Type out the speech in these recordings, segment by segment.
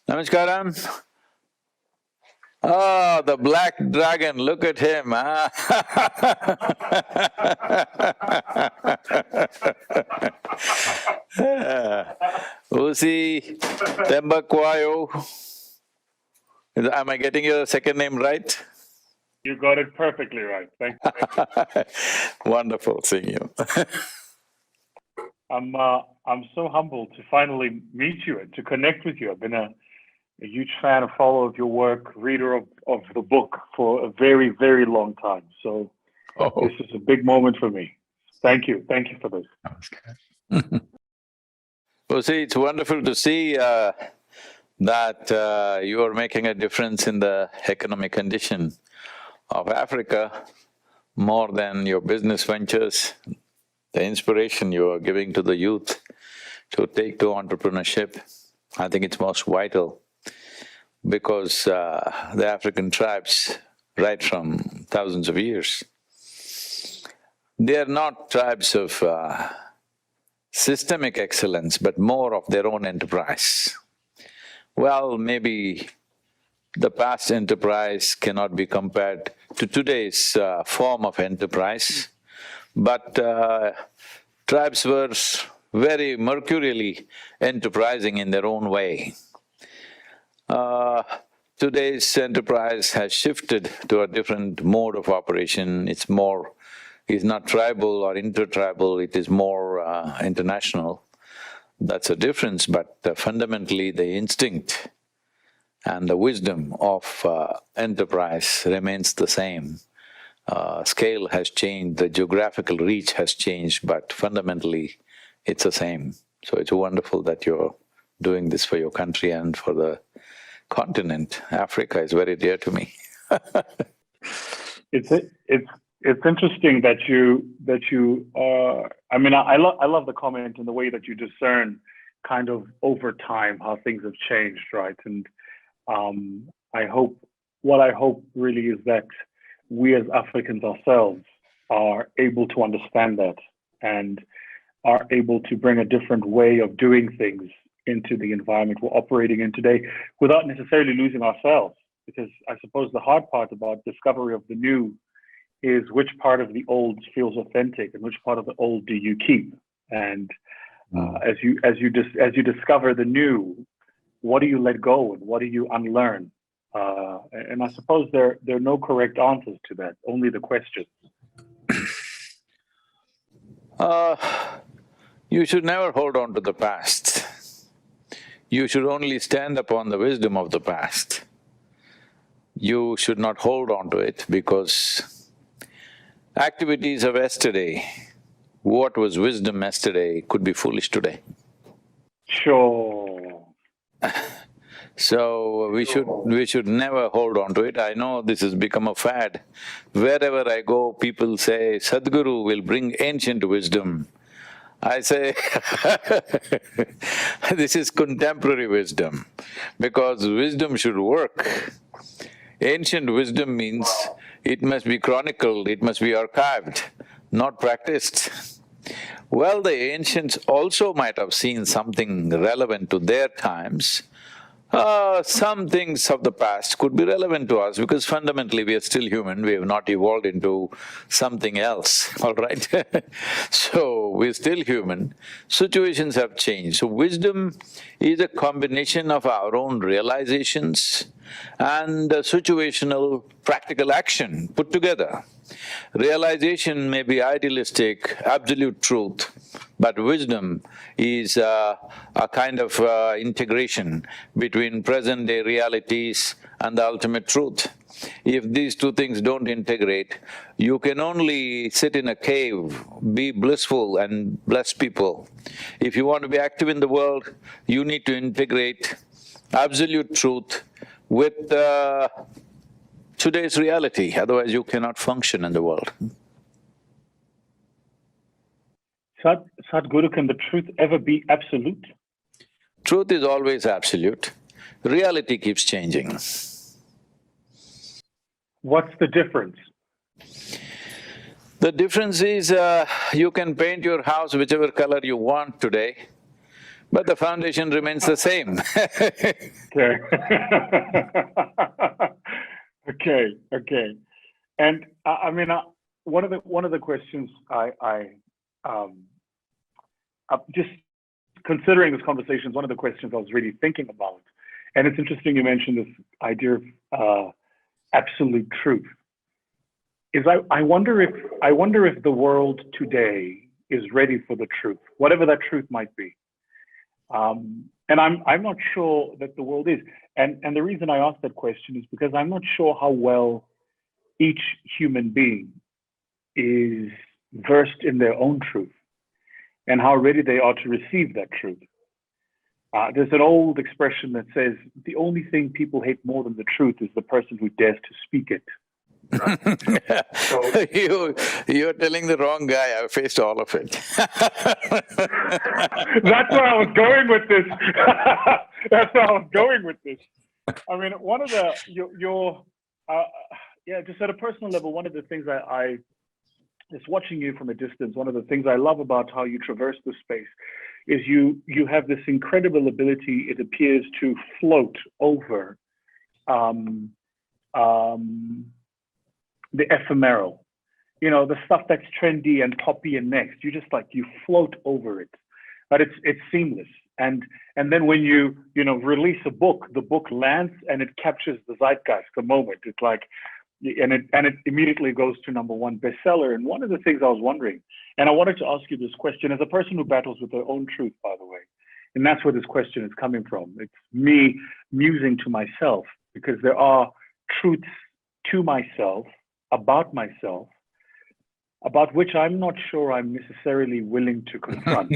Namaskaram. Oh, the black dragon, look at him, huh? Vusi Thembekwayo. Am I getting your second name right? You got it perfectly right. Thank you. Wonderful seeing you. I'm so humbled to finally meet you and to connect with you. I've been a huge fan, a follower of your work, reader of the book for a very, very long time. So This is a big moment for me. Thank you. Thank you for this. Well, see, it's wonderful to see that you are making a difference in the economic condition of Africa more than your business ventures, the inspiration you are giving to the youth to take to entrepreneurship. I think it's most vital because the African tribes, right from thousands of years, they are not tribes of systemic excellence, but more of their own enterprise. Well, maybe the past enterprise cannot be compared to today's form of enterprise, but tribes were very mercurially enterprising in their own way. Today's enterprise has shifted to a different mode of operation. It's not tribal or intertribal, it is more international. That's a difference, but fundamentally the instinct and the wisdom of enterprise remains the same. Scale has changed, the geographical reach has changed, but fundamentally it's the same. So it's wonderful that you're doing this for your country and for the continent. Africa is very dear to me. It's interesting that you are. I mean, I love the comment and the way that you discern kind of over time how things have changed, right? And what I hope really is that we as Africans ourselves are able to understand that and are able to bring a different way of doing things into the environment we're operating in today without necessarily losing ourselves. Because I suppose the hard part about discovery of the new is which part of the old feels authentic and which part of the old do you keep. And as you discover the new, what do you let go and what do you unlearn? And I suppose there are no correct answers to that, only the questions. You should never hold on to the past. You should only stand upon the wisdom of the past. You should not hold on to it because activities of yesterday, what was wisdom yesterday could be foolish today. Sure. So we should never hold on to it. I know this has become a fad. Wherever I go, people say, Sadhguru will bring ancient wisdom. I say this is contemporary wisdom, because wisdom should work. Ancient wisdom means it must be chronicled, it must be archived, not practiced. Well, the ancients also might have seen something relevant to their times. Some things of the past could be relevant to us because fundamentally we are still human, we have not evolved into something else, all right? So, we're still human, situations have changed. So, wisdom is a combination of our own realizations and situational practical action put together. Realization may be idealistic, absolute truth, but wisdom is a kind of integration between present-day realities and the ultimate truth. If these two things don't integrate, you can only sit in a cave, be blissful and bless people. If you want to be active in the world, you need to integrate absolute truth with today's reality, otherwise you cannot function in the world. Sadhguru, can the truth ever be absolute? Truth is always absolute, reality keeps changing. What's the difference? The difference is you can paint your house whichever color you want today, But the foundation remains the same. Okay. Okay. And I mean, one of the questions just considering this conversation is one of the questions I was really thinking about. And it's interesting you mentioned this idea of absolute truth. I wonder if the world today is ready for the truth, whatever that truth might be. And I'm not sure that the world is. And the reason I ask that question is because I'm not sure how well each human being is versed in their own truth and how ready they are to receive that truth. There's an old expression that says, the only thing people hate more than the truth is the person who dares to speak it. So, You're telling the wrong guy. I've faced all of it. that's where I was going with this. That's where I was going with this. I mean, one of the just at a personal level, one of the things I just watching you from a distance, one of the things I love about how you traverse the space is you have this incredible ability, it appears, to float over the ephemeral, the stuff that's trendy and poppy and next. You just you float over it, but it's seamless. And then when you release a book, the book lands and it captures the zeitgeist, the moment. It's and it immediately goes to #1 bestseller. And one of the things I was wondering, and I wanted to ask you this question as a person who battles with their own truth, by the way, and that's where this question is coming from. It's me musing to myself, because there are truths to myself, about which I'm not sure I'm necessarily willing to confront.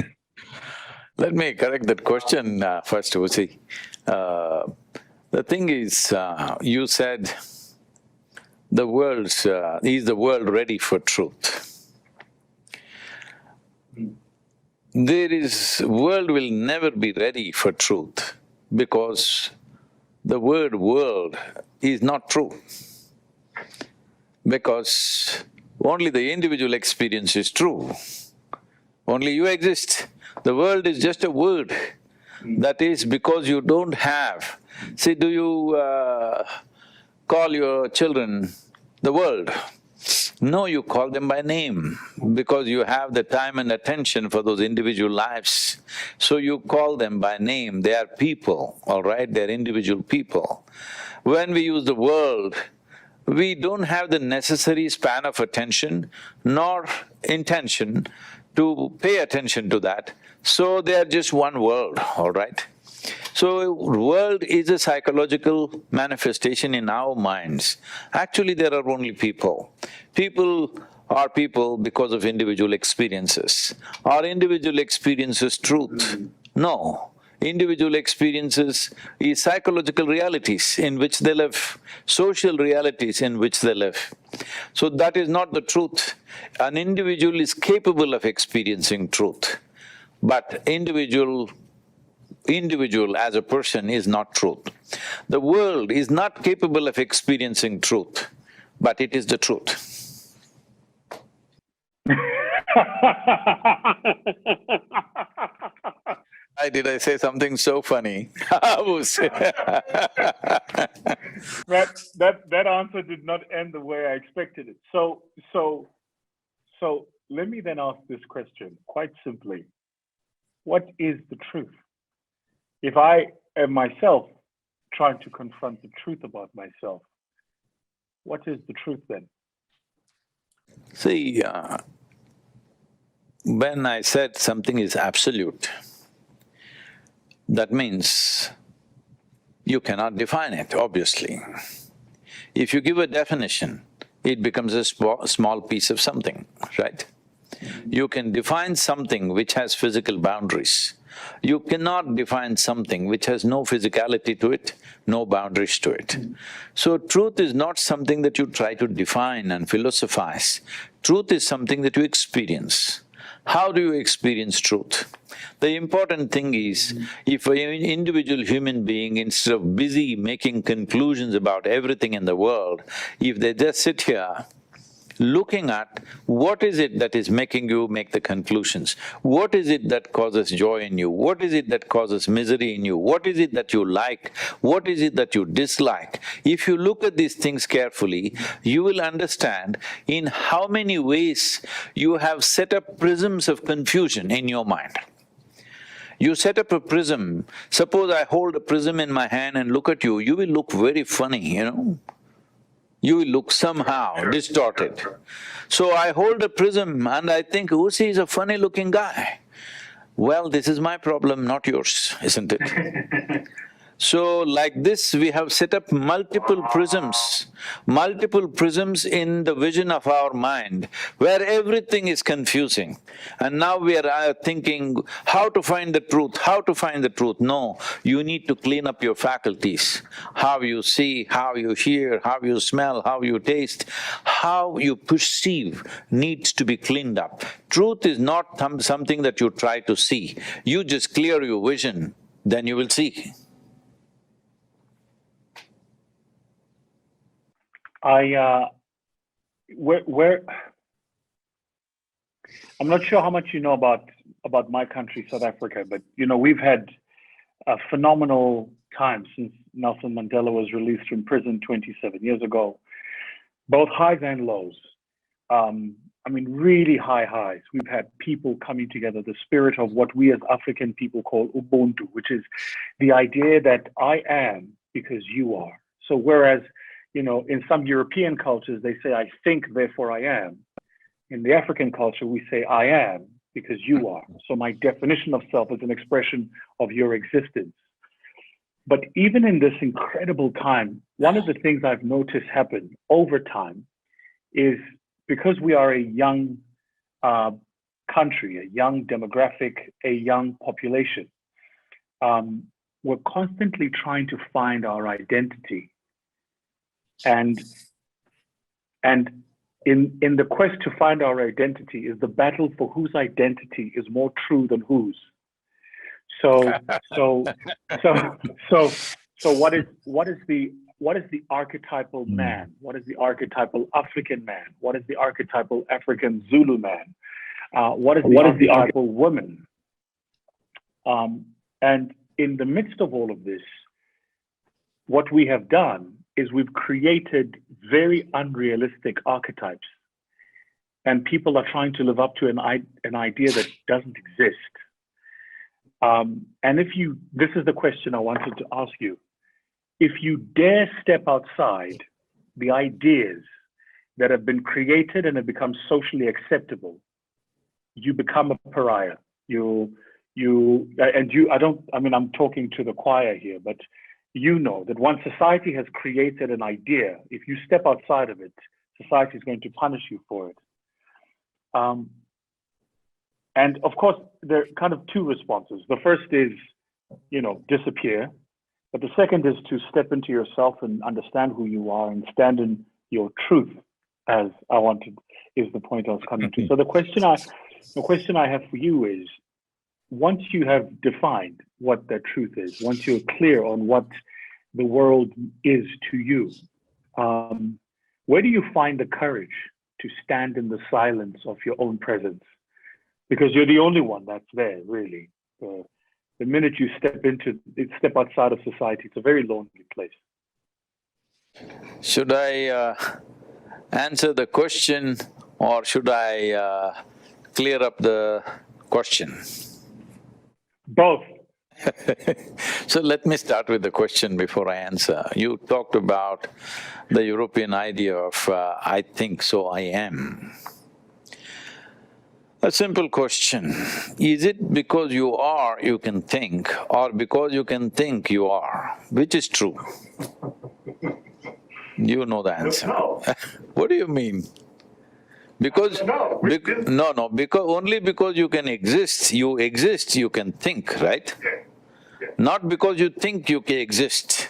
Let me correct that question first, Vusi. The thing is, you said is the world ready for truth? World will never be ready for truth, because the word world is not true. Because only the individual experience is true. Only you exist. The world is just a word. That is because you don't have… See, do you call your children the world? No, you call them by name, because you have the time and attention for those individual lives. So you call them by name. They are people, all right? They're individual people. When we use the world, we don't have the necessary span of attention nor intention to pay attention to that, so they are just one world, all right? So, world is a psychological manifestation in our minds. Actually, there are only people. People are people because of individual experiences. Are individual experiences truth? No. Individual experiences is psychological realities in which they live, social realities in which they live. So that is not the truth. An individual is capable of experiencing truth, but individual as a person is not truth. The world is not capable of experiencing truth, but it is the truth. Why did I say something so funny? That answer did not end the way I expected it. So let me then ask this question quite simply. What is the truth? If I am myself trying to confront the truth about myself, what is the truth then? See, when I said something is absolute, that means you cannot define it, obviously. If you give a definition, it becomes a small piece of something, right? You can define something which has physical boundaries. You cannot define something which has no physicality to it, no boundaries to it. So truth is not something that you try to define and philosophize. Truth is something that you experience. How do you experience truth? The important thing is, if an individual human being, instead of busy making conclusions about everything in the world, if they just sit here, looking at what is it that is making you make the conclusions, what is it that causes joy in you, what is it that causes misery in you, what is it that you like, what is it that you dislike. If you look at these things carefully, you will understand in how many ways you have set up prisms of confusion in your mind. You set up a prism, suppose I hold a prism in my hand and look at you, you will look very funny, you know. You will look somehow distorted. So I hold a prism and I think, Vusi is a funny-looking guy. Well, this is my problem, not yours, isn't it? So like this, we have set up multiple prisms in the vision of our mind, where everything is confusing. And now we are thinking, how to find the truth, how to find the truth. No, you need to clean up your faculties. How you see, how you hear, how you smell, how you taste, how you perceive needs to be cleaned up. Truth is not something that you try to see. You just clear your vision, then you will see. Where I'm not sure how much you know about my country, South Africa, but we've had a phenomenal time since Nelson Mandela was released from prison 27 years ago. Both highs and lows. I mean, really high highs. We've had people coming together, the spirit of what we as African people call Ubuntu, which is the idea that I am because you are. So whereas in some European cultures, they say, I think, therefore I am. In the African culture, we say, I am because you are. So my definition of self is an expression of your existence. But even in this incredible time, one of the things I've noticed happen over time is because we are a young country, a young demographic, a young population, we're constantly trying to find our identity. And in the quest to find our identity is the battle for whose identity is more true than whose. So what is the archetypal man? What is the archetypal African man? What is the archetypal African Zulu man? What is the archetypal woman? And in the midst of all of this, what we have done is we've created very unrealistic archetypes, and people are trying to live up to an idea that doesn't exist. And this is the question I wanted to ask you. If you dare step outside the ideas that have been created and have become socially acceptable, you become a pariah. I'm talking to the choir here, but you know that once society has created an idea, if you step outside of it, society is going to punish you for it. And of course, there are kind of two responses. The first is, disappear. But the second is to step into yourself and understand who you are and stand in your truth, as I wanted, is the point I was coming to. So the question I have for you is, once you have defined what that truth is, once you're clear on what the world is to you, where do you find the courage to stand in the silence of your own presence? Because you're the only one that's there, really. The minute you step outside of society, it's a very lonely place. Should I answer the question or should I clear up the question? Both. So let me start with the question before I answer. You talked about the European idea of I think, so I am. A simple question, is it because you are you can think, or because you can think you are? Which is true? You know the answer. No. What do you mean? Because… only because you can exist, you can think, right? Not because you think you can exist.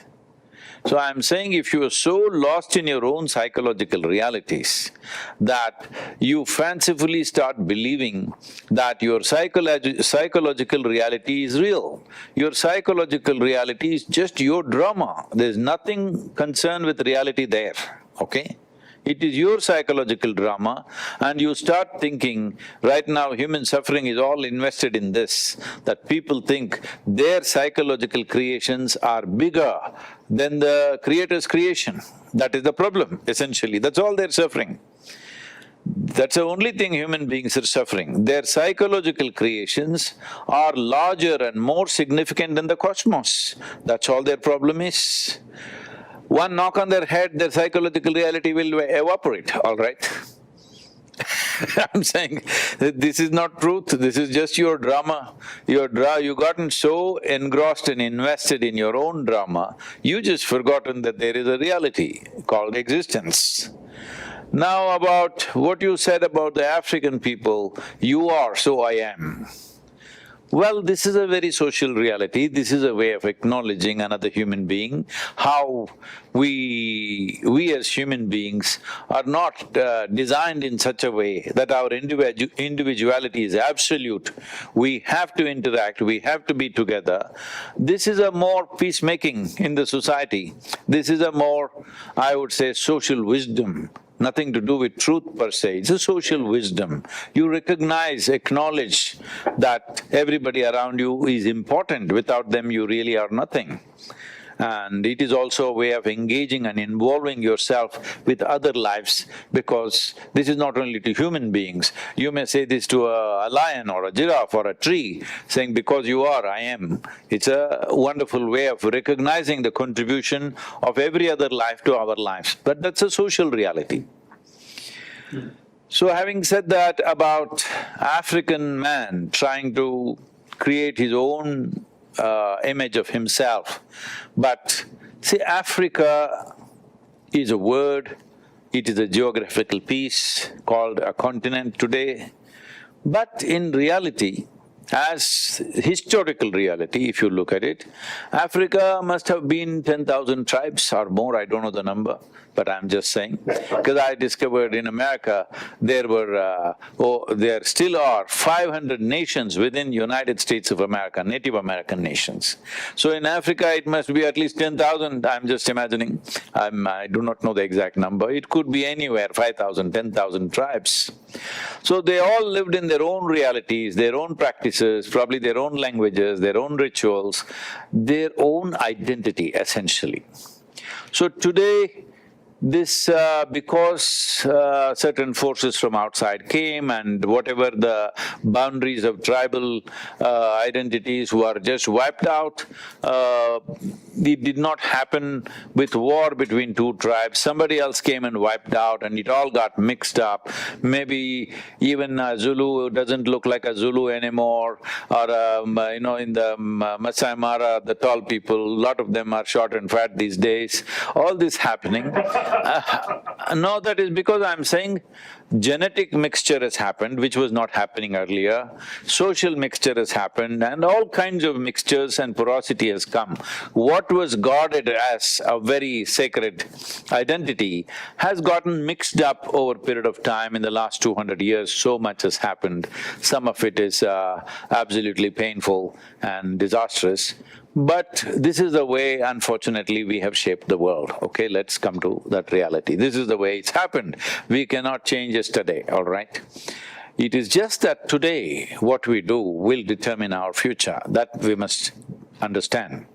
So I'm saying if you are so lost in your own psychological realities that you fancifully start believing that your psychological reality is real, your psychological reality is just your drama, there's nothing concerned with reality there, okay? It is your psychological drama, and you start thinking, right now human suffering is all invested in this, that people think their psychological creations are bigger than the Creator's creation. That is the problem, essentially, that's all they're suffering. That's the only thing human beings are suffering. Their psychological creations are larger and more significant than the cosmos. That's all their problem is. One knock on their head, their psychological reality will evaporate, all right? I'm saying this is not truth, this is just your drama. You've gotten so engrossed and invested in your own drama, you just forgotten that there is a reality called existence. Now about what you said about the African people, you are, so I am. Well, this is a very social reality, this is a way of acknowledging another human being, how we as human beings are not designed in such a way that our individuality is absolute. We have to interact, we have to be together. This is a more peacemaking in the society. This is a more, I would say, social wisdom. Nothing to do with truth per se, it's a social wisdom. You recognize, acknowledge that everybody around you is important, without them you really are nothing. And it is also a way of engaging and involving yourself with other lives, because this is not only to human beings. You may say this to a lion or a giraffe or a tree, saying, because you are, I am. It's a wonderful way of recognizing the contribution of every other life to our lives, but that's a social reality. So having said that about African man trying to create his own image of himself. But see, Africa is a word, it is a geographical piece called a continent today. But in reality, as historical reality, if you look at it, Africa must have been 10,000 tribes or more, I don't know the number, but I'm just saying. Because I discovered in America, there still are 500 nations within United States of America, Native American nations. So in Africa, it must be at least 10,000, I'm just imagining. I do not know the exact number, it could be anywhere, 5,000, 10,000 tribes. So they all lived in their own realities, their own practices, probably their own languages, their own rituals, their own identity, essentially. So today, because certain forces from outside came and whatever the boundaries of tribal identities were just wiped out, it did not happen with war between two tribes. Somebody else came and wiped out and it all got mixed up. Maybe even a Zulu doesn't look like a Zulu anymore, or in the Masai Mara, the tall people, a lot of them are short and fat these days. All this happening. No, that is because I'm saying genetic mixture has happened, which was not happening earlier, social mixture has happened, and all kinds of mixtures and porosity has come. What was guarded as a very sacred identity has gotten mixed up over a period of time. In the last 200 years, so much has happened. Some of it is absolutely painful and disastrous. But this is the way, unfortunately, we have shaped the world, okay? Let's come to that reality. This is the way it's happened. We cannot change yesterday, all right? It is just that today, what we do will determine our future. That we must understand.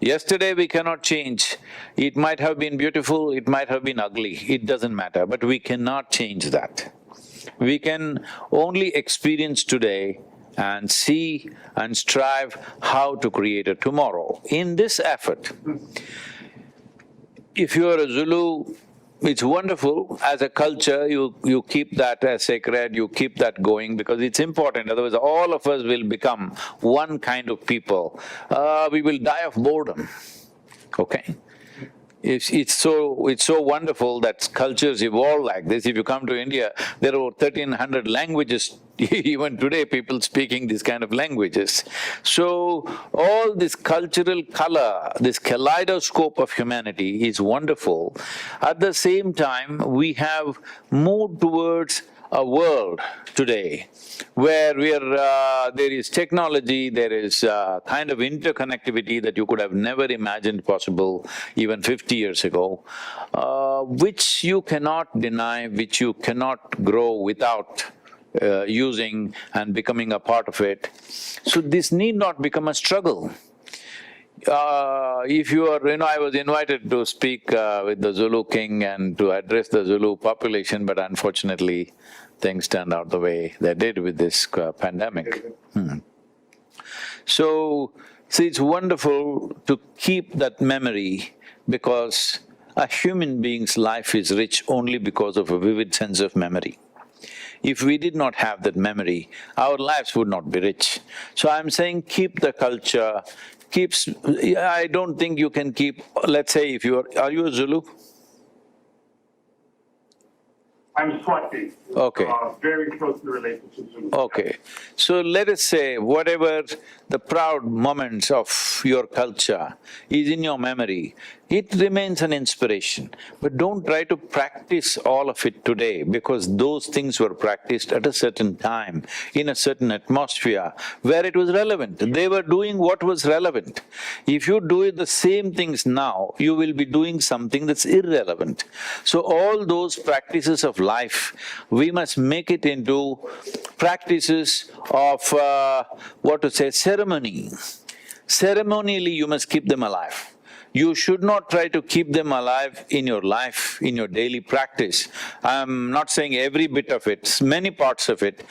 Yesterday we cannot change. It might have been beautiful, it might have been ugly, it doesn't matter, but we cannot change that. We can only experience today and see and strive how to create a tomorrow. In this effort, if you are a Zulu, it's wonderful. As a culture, you keep that as sacred, you keep that going because it's important, otherwise all of us will become one kind of people. We will die of boredom, okay? It's so wonderful that cultures evolve like this. If you come to India, there are 1,300 languages, even today people speaking these kind of languages. So, all this cultural color, this kaleidoscope of humanity is wonderful. At the same time, we have moved towards a world today where there is technology, there is kind of interconnectivity that you could have never imagined possible even 50 years ago, which you cannot deny, which you cannot grow without using and becoming a part of it. So this need not become a struggle. If you are… I was invited to speak with the Zulu king and to address the Zulu population, but unfortunately, things turned out the way they did with this pandemic. So, see, it's wonderful to keep that memory because a human being's life is rich only because of a vivid sense of memory. If we did not have that memory, our lives would not be rich. So I'm saying keep the culture, I don't think you can keep… let's say if are you a Zulu? I'm Swati. Okay. Very closely related to Zulu. Okay. So let us say whatever the proud moments of your culture is in your memory, it remains an inspiration. But don't try to practice all of it today because those things were practiced at a certain time, in a certain atmosphere where it was relevant. They were doing what was relevant. If you do the same things now, you will be doing something that's irrelevant. So all those practices of life, we must make it into practices of ceremony. Ceremonially, you must keep them alive. You should not try to keep them alive in your life, in your daily practice. I'm not saying every bit of it, many parts of it.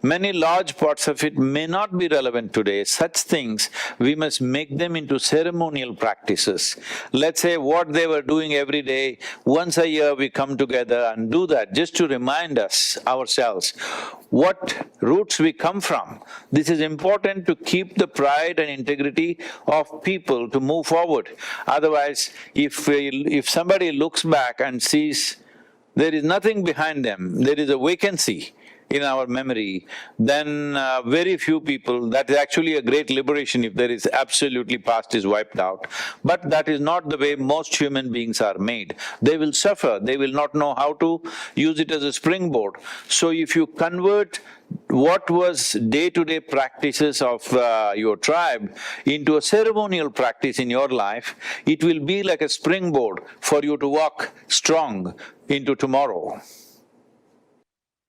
Many large parts of it may not be relevant today. Such things, we must make them into ceremonial practices. Let's say what they were doing every day, once a year we come together and do that just to remind us, ourselves, what roots we come from. This is important to keep the pride and integrity of people to move forward. Otherwise, if somebody looks back and sees there is nothing behind them, there is a vacancy in our memory, then very few people… that is actually a great liberation if there is absolutely past is wiped out. But that is not the way most human beings are made. They will suffer, they will not know how to use it as a springboard. So if you convert what was day-to-day practices of your tribe into a ceremonial practice in your life, it will be like a springboard for you to walk strong into tomorrow.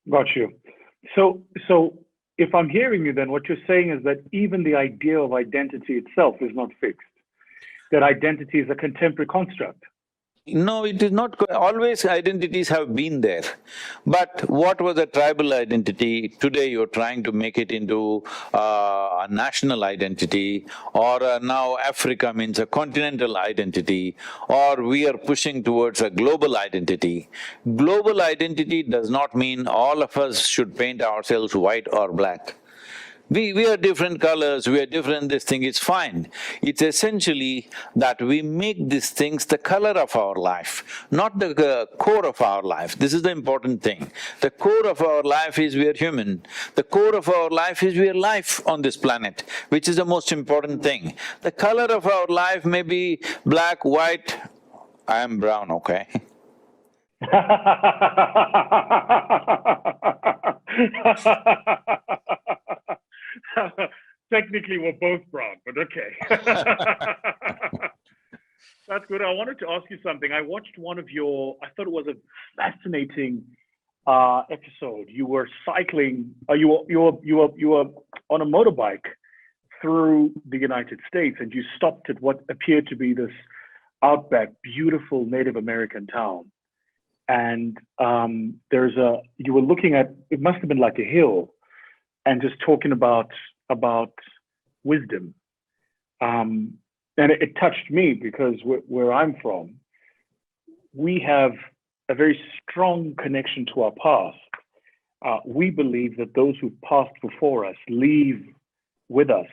Got you. So if I'm hearing you, then what you're saying is that even the idea of identity itself is not fixed, that identity is a contemporary construct. No, it is not… always identities have been there. But what was a tribal identity, today you're trying to make it into a national identity, or now Africa means a continental identity, or we are pushing towards a global identity. Global identity does not mean all of us should paint ourselves white or black. We are different colors, we are different this thing, it's fine. It's essentially that we make these things the color of our life, not the core of our life. This is the important thing. The core of our life is we are human. The core of our life is we are life on this planet, which is the most important thing. The color of our life may be black, white, I am brown, okay? Technically, we're both brown, but okay. That's good. I wanted to ask you something. I watched one of I thought it was a fascinating episode. You were cycling, you were on a motorbike through the United States, and you stopped at what appeared to be this outback, beautiful Native American town. And you were looking at, it must have been like a hill, and just talking about wisdom. And it touched me because where I'm from, we have a very strong connection to our past. We believe that those who passed before us leave with us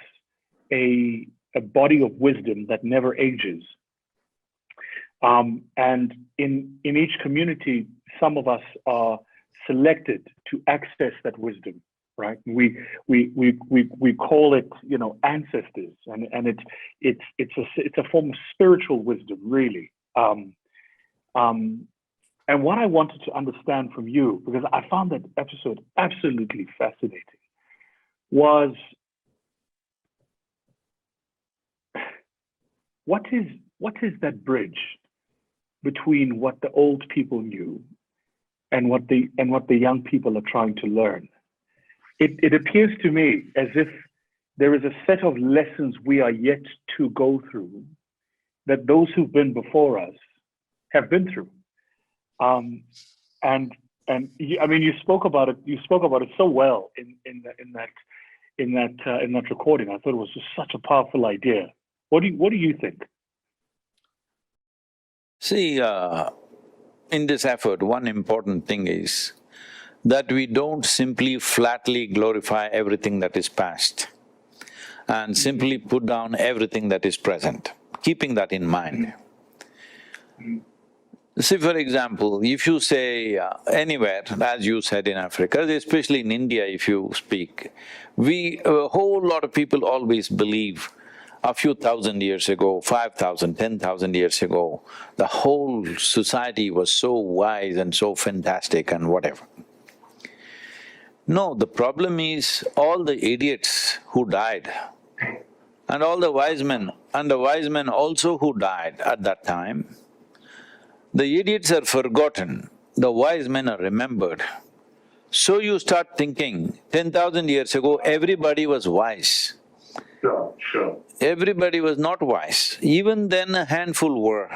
a body of wisdom that never ages. And in each community, some of us are selected to access that wisdom, right? We call it, ancestors, and it's a form of spiritual wisdom, really. And what I wanted to understand from you, because I found that episode absolutely fascinating, was what is that bridge between what the old people knew and what the young people are trying to learn? It appears to me as if there is a set of lessons we are yet to go through that those who've been before us have been through. And I mean, you spoke about it. You spoke about it so well in that recording. I thought it was just such a powerful idea. What do you think? See, in this effort, one important thing is that we don't simply flatly glorify everything that is past and simply put down everything that is present, keeping that in mind. See, for example, if you say anywhere, as you said in Africa, especially in India if you speak, a whole lot of people always believe a few thousand years ago, 5,000, 10,000 years ago, the whole society was so wise and so fantastic and whatever. No, the problem is all the idiots who died and all the wise men, and the wise men also who died at that time, the idiots are forgotten, the wise men are remembered. So you start thinking, 10,000 years ago, everybody was wise. Sure. Everybody was not wise. Even then a handful were.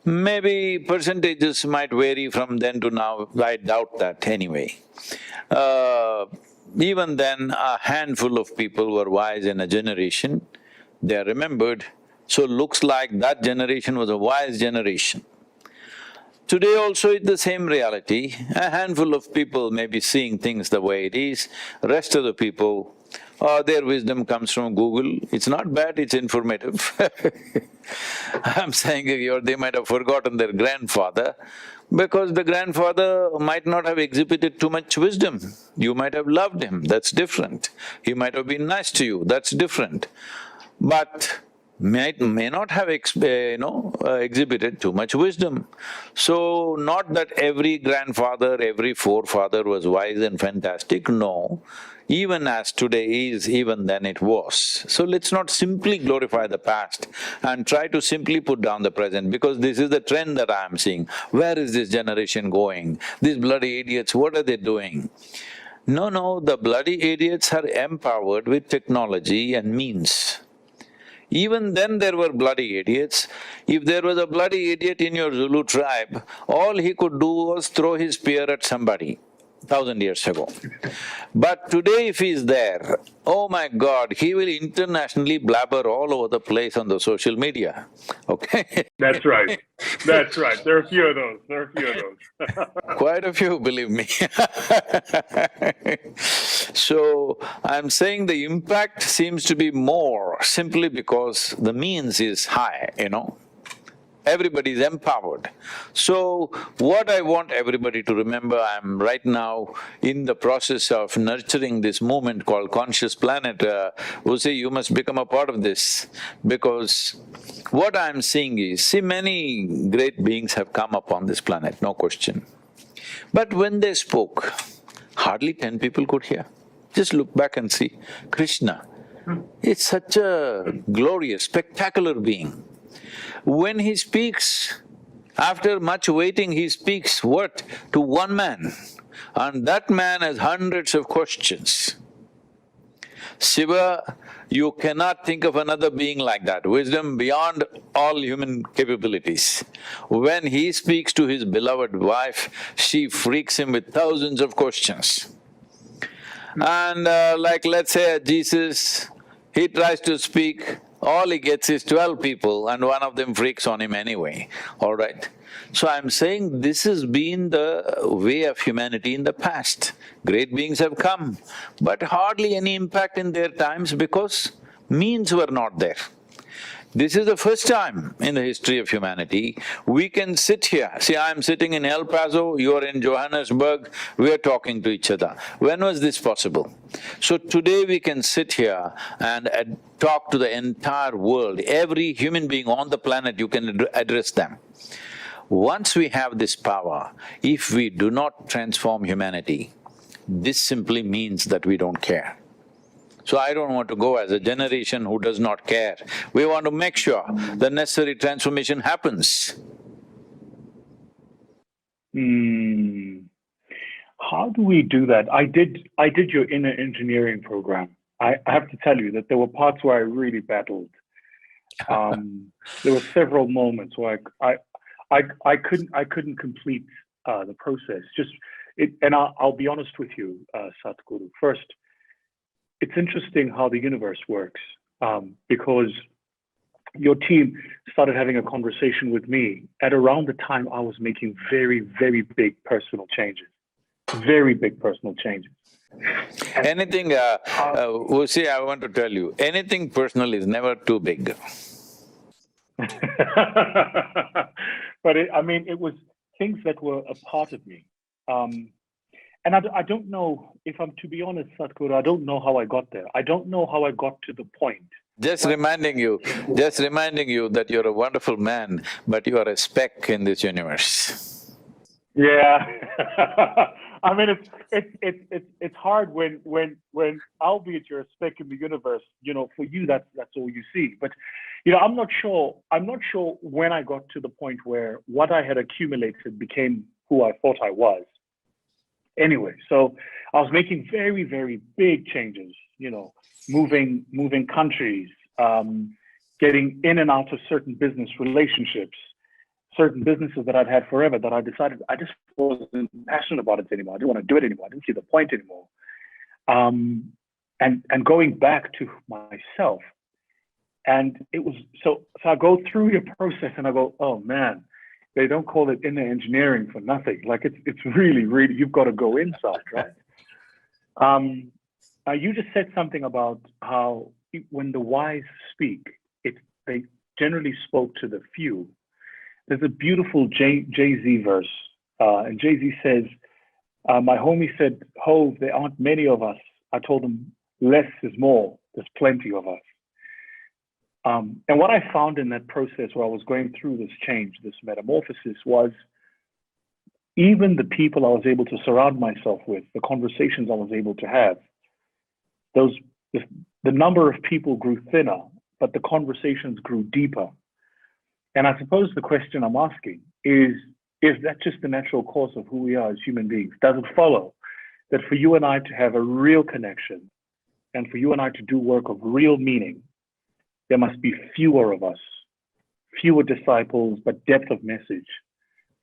Maybe percentages might vary from then to now, I doubt that anyway. Even then a handful of people were wise in a generation, they are remembered, so looks like that generation was a wise generation. Today also it's the same reality, a handful of people may be seeing things the way it is, rest of the people, their wisdom comes from Google, it's not bad, it's informative. I'm saying they might have forgotten their grandfather because the grandfather might not have exhibited too much wisdom. You might have loved him, that's different. He might have been nice to you, that's different. But may not have exhibited too much wisdom. So, not that every grandfather, every forefather was wise and fantastic, no. Even as today is, even then it was. So let's not simply glorify the past and try to simply put down the present, because this is the trend that I am seeing. Where is this generation going? These bloody idiots, what are they doing? No, the bloody idiots are empowered with technology and means. Even then there were bloody idiots. If there was a bloody idiot in your Zulu tribe, all he could do was throw his spear at somebody 1,000 years ago. But today if he's there, oh my God, he will internationally blabber all over the place on the social media, okay? That's right. That's right. There are a few of those. Quite a few, believe me. So, I'm saying the impact seems to be more simply because the means is high, Everybody is empowered. So, what I want everybody to remember, I'm right now in the process of nurturing this movement called Conscious Planet. Vusi, you must become a part of this, because what I'm seeing is, see, many great beings have come upon this planet, no question. But when they spoke, hardly 10 people could hear. Just look back and see, Krishna, it's such a glorious, spectacular being. When he speaks, after much waiting, he speaks what? To one man, and that man has hundreds of questions. Shiva, you cannot think of another being like that, wisdom beyond all human capabilities. When he speaks to his beloved wife, she freaks him with thousands of questions. And like let's say Jesus, he tries to speak, all he gets is 12 people and one of them freaks on him anyway, all right? So I'm saying this has been the way of humanity in the past. Great beings have come, but hardly any impact in their times because means were not there. This is the first time in the history of humanity we can sit here. See, I'm sitting in El Paso, you're in Johannesburg, we're talking to each other. When was this possible? So today we can sit here and talk to the entire world. Every human being on the planet, you can address them. Once we have this power, if we do not transform humanity, this simply means that we don't care. So I don't want to go as a generation who does not care. We want to make sure the necessary transformation happens. How do we do that? I did your inner engineering program. I have to tell you that there were parts where I really battled. There were several moments where I couldn't complete the process. And I'll be honest with you, Sadhguru. First, it's interesting how the universe works, because your team started having a conversation with me at around the time I was making very, very big personal changes. Very big personal changes. Anything, Vusi, I want to tell you, anything personal is never too big. But it was things that were a part of me. And I don't know, if I'm to be honest, Sadhguru, I don't know how I got there. I don't know how I got to the point. Just reminding you that you're a wonderful man, but you are a speck in this universe. Yeah. It's hard when albeit you're a speck in the universe, for you that's all you see. But I'm not sure when I got to the point where what I had accumulated became who I thought I was. Anyway, so I was making very, very big changes, moving countries, getting in and out of certain business relationships, certain businesses that I'd had forever that I decided I just wasn't passionate about it anymore. I didn't want to do it anymore. I didn't see the point anymore. And going back to myself. And it was, so I go through your process and I go, oh man, they don't call it inner engineering for nothing. Like it's really, really, you've got to go inside, right? You just said something about how when the wise speak, they generally spoke to the few. There's a beautiful Jay-Z verse, and Jay-Z says, my homie said, Hov, there aren't many of us. I told him, less is more. There's plenty of us. And what I found in that process where I was going through this change, this metamorphosis, was even the people I was able to surround myself with, the conversations I was able to have, the number of people grew thinner, but the conversations grew deeper. And I suppose the question I'm asking is that just the natural course of who we are as human beings? Does it follow that for you and I to have a real connection and for you and I to do work of real meaning, there must be fewer of us, fewer disciples, but depth of message?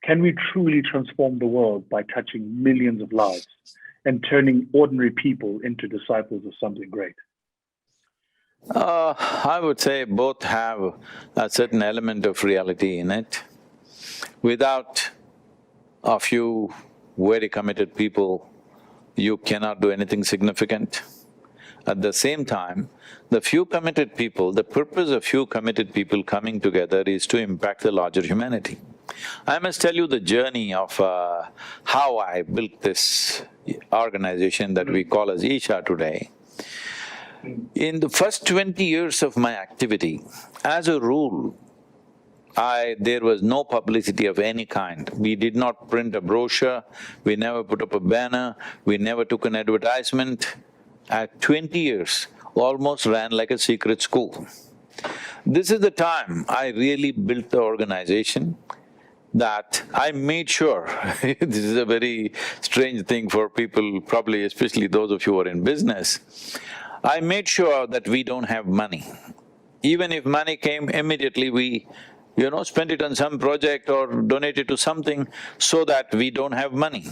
Can we truly transform the world by touching millions of lives and turning ordinary people into disciples of something great? I would say both have a certain element of reality in it. Without a few very committed people, you cannot do anything significant. At the same time, the few committed people, the purpose of few committed people coming together is to impact the larger humanity. I must tell you the journey of how I built this organization that we call as Isha today. In the first 20 years of my activity, as a rule, there was no publicity of any kind. We did not print a brochure, we never put up a banner, we never took an advertisement. At 20 years, almost ran like a secret school. This is the time I really built the organization, that I made sure this is a very strange thing for people, probably especially those of you who are in business. I made sure that we don't have money. Even if money came, immediately we, spend it on some project or donate it to something so that we don't have money.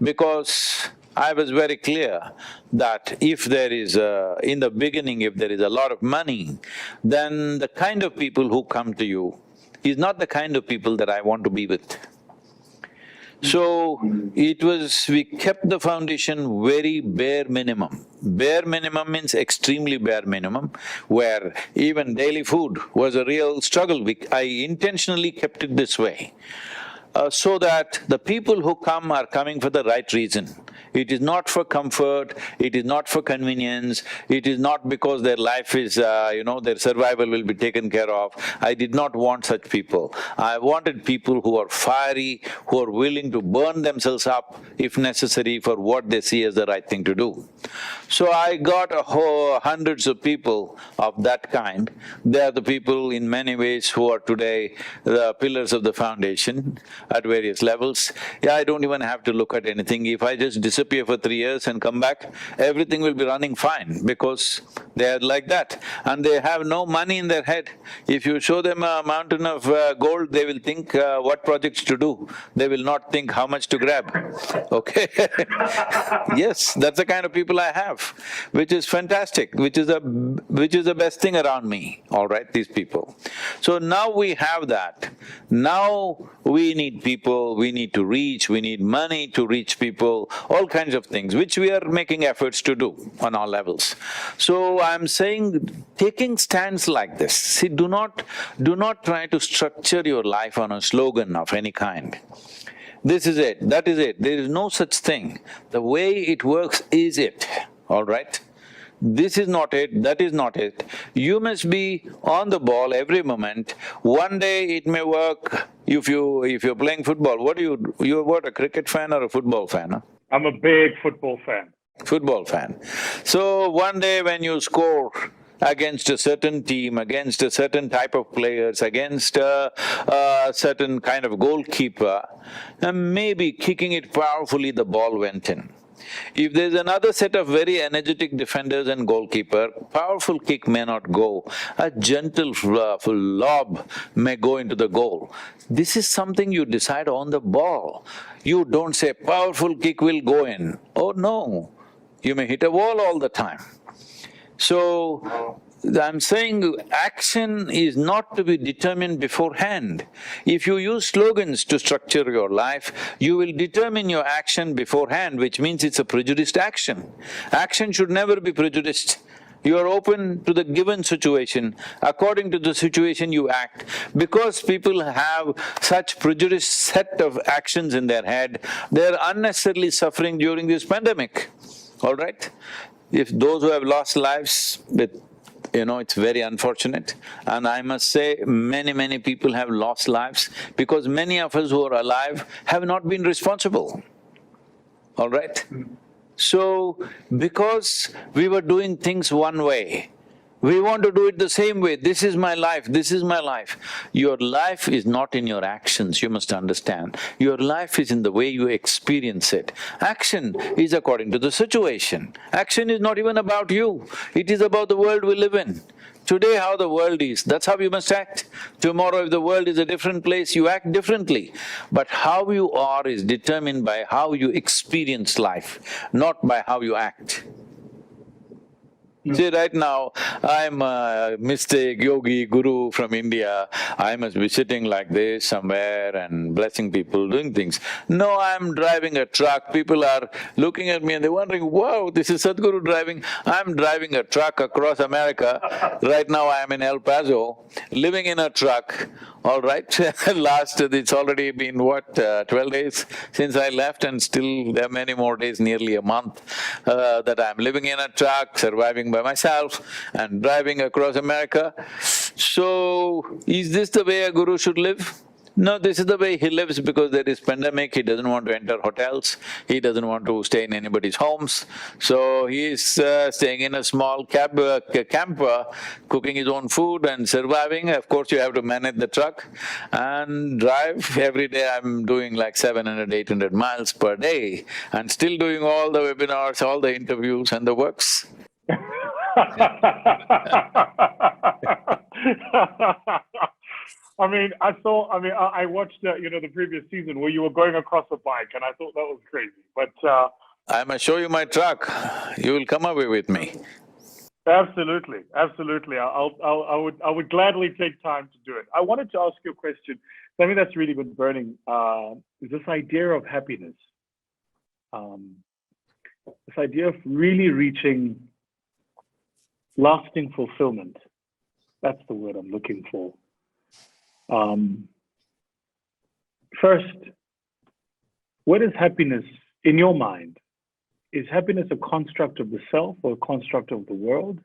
Because I was very clear that if there is in the beginning, if there is a lot of money, then the kind of people who come to you is not the kind of people that I want to be with. So, we kept the foundation very bare minimum. Bare minimum means extremely bare minimum, where even daily food was a real struggle. I intentionally kept it this way, so that the people who come are coming for the right reason. It is not for comfort, it is not for convenience, it is not because their life is, their survival will be taken care of. I did not want such people. I wanted people who are fiery, who are willing to burn themselves up if necessary for what they see as the right thing to do. So I got hundreds of people of that kind. They are the people in many ways who are today the pillars of the foundation at various levels. Yeah, I don't even have to look at anything. If I just disappear for 3 years and come back, everything will be running fine because they are like that. And they have no money in their head. If you show them a mountain of gold, they will think what projects to do. They will not think how much to grab, okay? Yes, that's the kind of people I have, which is fantastic, which is the best thing around me, all right, these people. So now we have that. Now we need people, we need to reach, we need money to reach people, all kinds of things, which we are making efforts to do on all levels. So I'm saying, taking stands like this, see, do not try to structure your life on a slogan of any kind. This is it, that is it, there is no such thing. The way it works is it, all right? This is not it, that is not it. You must be on the ball every moment. One day it may work if you're playing football. You're what, a cricket fan or a football fan, huh? I'm a big football fan. Football fan. So one day when you score against a certain team, against a certain type of players, against a certain kind of goalkeeper, and maybe kicking it powerfully, the ball went in. If there's another set of very energetic defenders and goalkeeper, powerful kick may not go, a gentle lob may go into the goal. This is something you decide on the ball. You don't say, powerful kick will go in. Oh no, you may hit a wall all the time. So, I'm saying action is not to be determined beforehand. If you use slogans to structure your life, you will determine your action beforehand, which means it's a prejudiced action. Action should never be prejudiced. You are open to the given situation, according to the situation you act. Because people have such prejudiced set of actions in their head, they're unnecessarily suffering during this pandemic, all right? If those who have lost lives, it's very unfortunate. And I must say, many people have lost lives because many of us who are alive have not been responsible, all right? So, because we were doing things one way, we want to do it the same way. This is my life, this is my life. Your life is not in your actions, you must understand. Your life is in the way you experience it. Action is according to the situation. Action is not even about you, it is about the world we live in. Today how the world is, that's how you must act. Tomorrow if the world is a different place, you act differently. But how you are is determined by how you experience life, not by how you act. See, right now, I'm a mystic, yogi, guru from India. I must be sitting like this somewhere and blessing people, doing things. No, I'm driving a truck. People are looking at me and they're wondering, wow, this is Sadhguru driving. I'm driving a truck across America. Right now, I'm in El Paso, living in a truck, all right? It's already been what, 12 days since I left, and still there are many more days, nearly a month, that I'm living in a truck, surviving by myself and driving across America. So, is this the way a guru should live? No, this is the way he lives because there is pandemic, he doesn't want to enter hotels, he doesn't want to stay in anybody's homes. So he is staying in a small camper, cooking his own food and surviving. Of course, you have to manage the truck and drive. Every day I'm doing like 700, 800 miles per day and still doing all the webinars, all the interviews and the works. I watched the previous season where you were going across a bike, and I thought that was crazy. But I must show you my truck. You will come away with me. Absolutely. I would gladly take time to do it. I wanted to ask you a question. Something that's really been burning is this idea of happiness. This idea of really reaching lasting fulfillment. That's the word I'm looking for. First, what is happiness in your mind? is happiness a construct of the self or a construct of the world?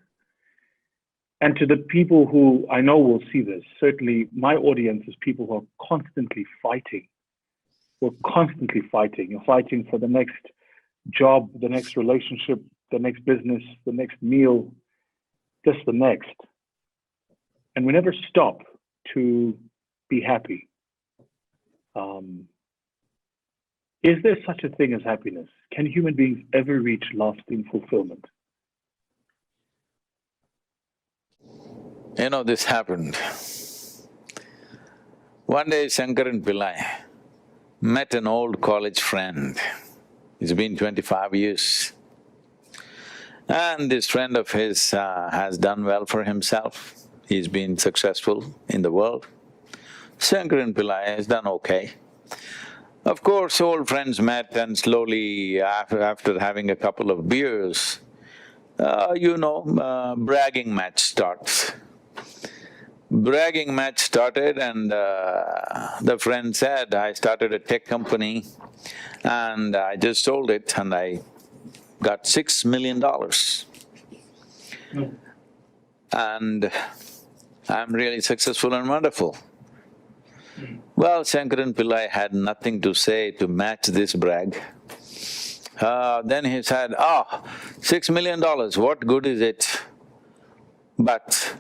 And to the people who I know will see this, certainly my audience is people who are constantly fighting. We're constantly fighting. You're fighting for the next job, the next relationship, the next business, the next meal, just the next. And we never stop to be happy. Is there such a thing as happiness? Can human beings ever reach lasting fulfillment? You know, this happened. One day Shankaran Pillai met an old college friend. It's been 25 years. And this friend of his has done well for himself. He's been successful in the world. Shankaran Pillai has done okay. Of course, old friends met and slowly after having a couple of beers, bragging match starts. Bragging match started and the friend said, I started a tech company and I just sold it and I got $6 million. And I'm really successful and wonderful. Well, Shankaran Pillai had nothing to say to match this brag. Then he said, $6 million, what good is it? But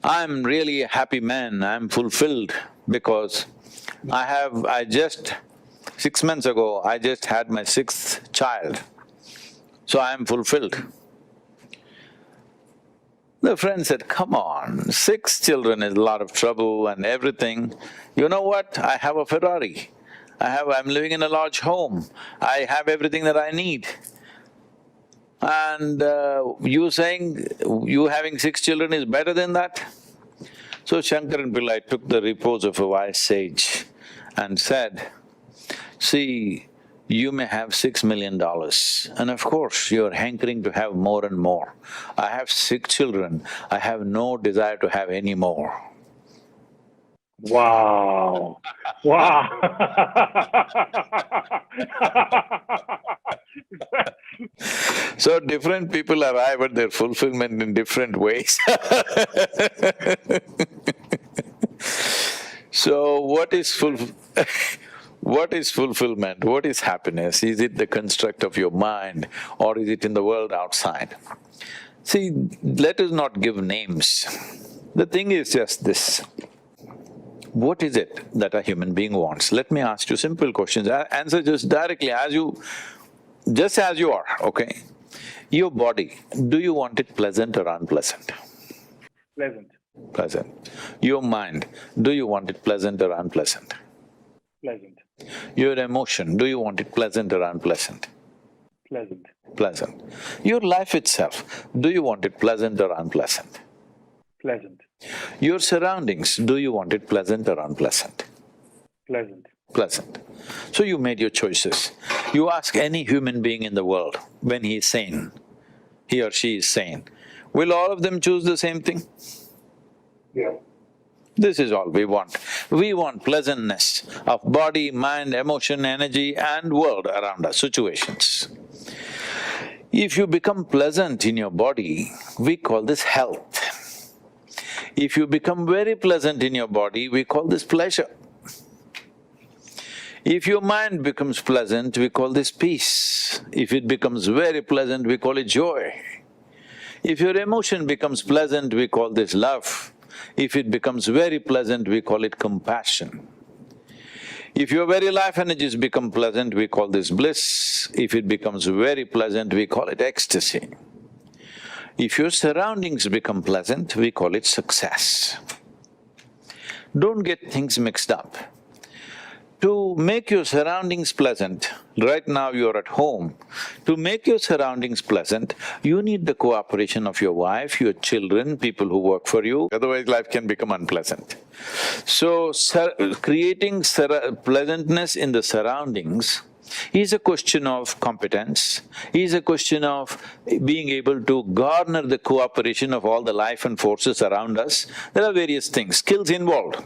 I'm really a happy man, I'm fulfilled because 6 months ago, I just had my 6th child, so I'm fulfilled. The friend said, come on, 6 children is a lot of trouble and everything. You know what? I have a Ferrari. I'm living in a large home. I have everything that I need. And you saying you having 6 children is better than that? So Shankaran Pillai took the repose of a wise sage and said, see, you may have $6 million and of course you're hankering to have more and more. I have 6 children, I have no desire to have any more. Wow. Wow. So different people arrive at their fulfillment in different ways. So what is fulfillment? What is happiness? Is it the construct of your mind or is it in the world outside? See, let us not give names. The thing is just this. What is it that a human being wants? Let me ask you simple questions. Answer just directly just as you are, okay? Your body, do you want it pleasant or unpleasant? Pleasant. Pleasant. Your mind, do you want it pleasant or unpleasant? Pleasant. Your emotion, do you want it pleasant or unpleasant? Pleasant. Pleasant. Your life itself, do you want it pleasant or unpleasant? Pleasant. Your surroundings, do you want it pleasant or unpleasant? Pleasant. Pleasant. So you made your choices. You ask any human being in the world, when he is sane, he or she is sane, will all of them choose the same thing? Yeah. This is all we want. We want pleasantness of body, mind, emotion, energy and world around us, situations. If you become pleasant in your body, we call this health. If you become very pleasant in your body, we call this pleasure. If your mind becomes pleasant, we call this peace. If it becomes very pleasant, we call it joy. If your emotion becomes pleasant, we call this love. If it becomes very pleasant, we call it compassion. If your very life energies become pleasant, we call this bliss. If it becomes very pleasant, we call it ecstasy. If your surroundings become pleasant, we call it success. Don't get things mixed up. To make your surroundings pleasant, right now you're at home, to make your surroundings pleasant, you need the cooperation of your wife, your children, people who work for you, otherwise life can become unpleasant. So, creating pleasantness in the surroundings is a question of competence, is a question of being able to garner the cooperation of all the life and forces around us. There are various things, skills involved.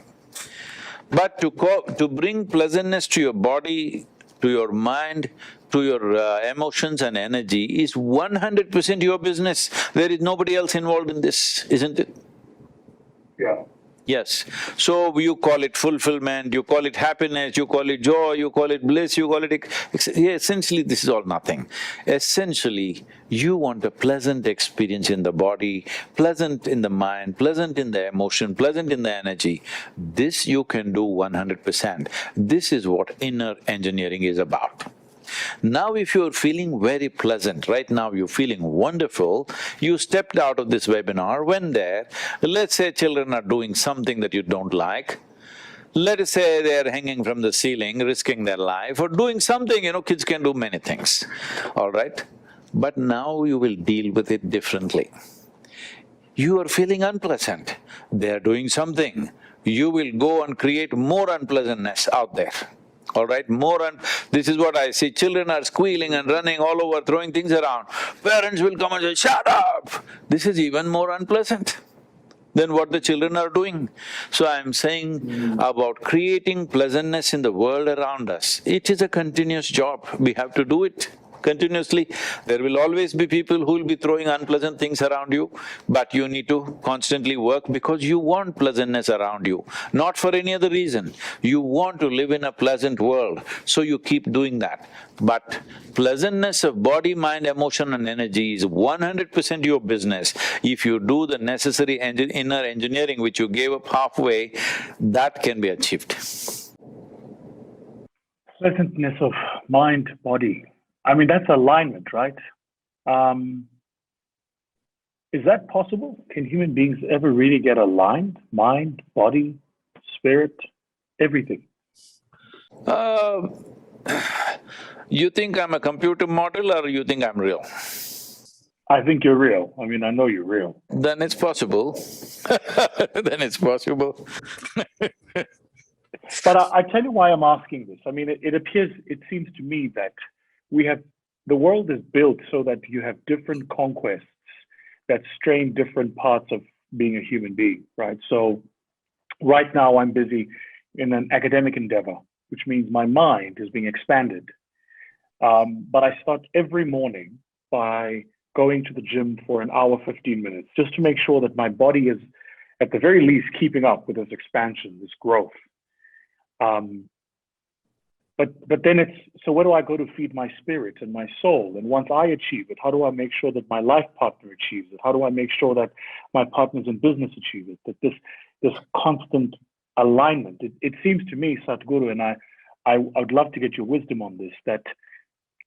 But to bring pleasantness to your body, to your mind, to your emotions and energy is 100% your business. There is nobody else involved in this, isn't it? Yeah. Yes. So you call it fulfillment, you call it happiness, you call it joy, you call it bliss, you call it… essentially this is all nothing. Essentially, you want a pleasant experience in the body, pleasant in the mind, pleasant in the emotion, pleasant in the energy. This you can do 100%. This is what inner engineering is about. Now if you're feeling very pleasant, right now you're feeling wonderful, you stepped out of this webinar, went there, let's say children are doing something that you don't like, let us say they're hanging from the ceiling, risking their life, or doing something, kids can do many things, all right? But now you will deal with it differently. You are feeling unpleasant, they're doing something, you will go and create more unpleasantness out there. All right, this is what I see, children are squealing and running all over, throwing things around. Parents will come and say, shut up! This is even more unpleasant than what the children are doing. So I'm saying about creating pleasantness in the world around us, it is a continuous job, we have to do it continuously. There will always be people who will be throwing unpleasant things around you, but you need to constantly work because you want pleasantness around you, not for any other reason. You want to live in a pleasant world, so you keep doing that. But pleasantness of body, mind, emotion and energy is 100% your business. If you do the necessary inner engineering which you gave up halfway, that can be achieved. Pleasantness of mind, body. I mean, that's alignment, right? Is that possible? Can human beings ever really get aligned? Mind, body, spirit, everything? You think I'm a computer model or you think I'm real? I think you're real. I mean, I know you're real. Then it's possible. Then it's possible. But I tell you why I'm asking this. I mean, it seems to me that the world is built so that you have different conquests that strain different parts of being a human being, right? So right now I'm busy in an academic endeavor, which means my mind is being expanded. But I start every morning by going to the gym for an hour, 15 minutes, just to make sure that my body is, at the very least, keeping up with this expansion, this growth. But then so where do I go to feed my spirit and my soul? And once I achieve it, how do I make sure that my life partner achieves it? How do I make sure that my partners in business achieve it? That this constant alignment. It seems to me, Sadhguru, and I would love to get your wisdom on this, that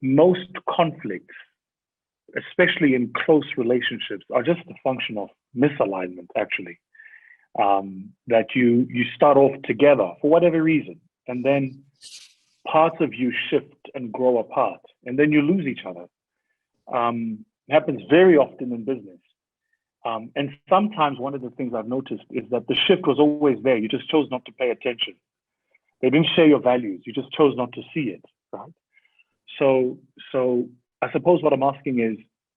most conflicts, especially in close relationships, are just a function of misalignment, actually. That you start off together for whatever reason, and then parts of you shift and grow apart, and then you lose each other. It happens very often in business. And sometimes one of the things I've noticed is that the shift was always there. You just chose not to pay attention. They didn't share your values. You just chose not to see it, right? So I suppose what I'm asking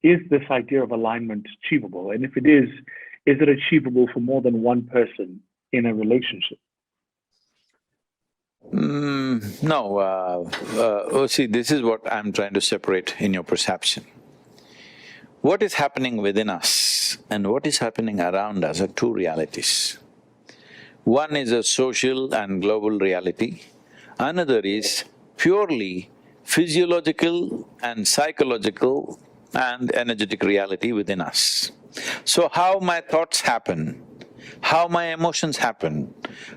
is this idea of alignment achievable? And if it is it achievable for more than one person in a relationship? No, see, this is what I'm trying to separate in your perception. What is happening within us and what is happening around us are two realities. One is a social and global reality, another is purely physiological and psychological and energetic reality within us. So how my thoughts happen, how my emotions happen,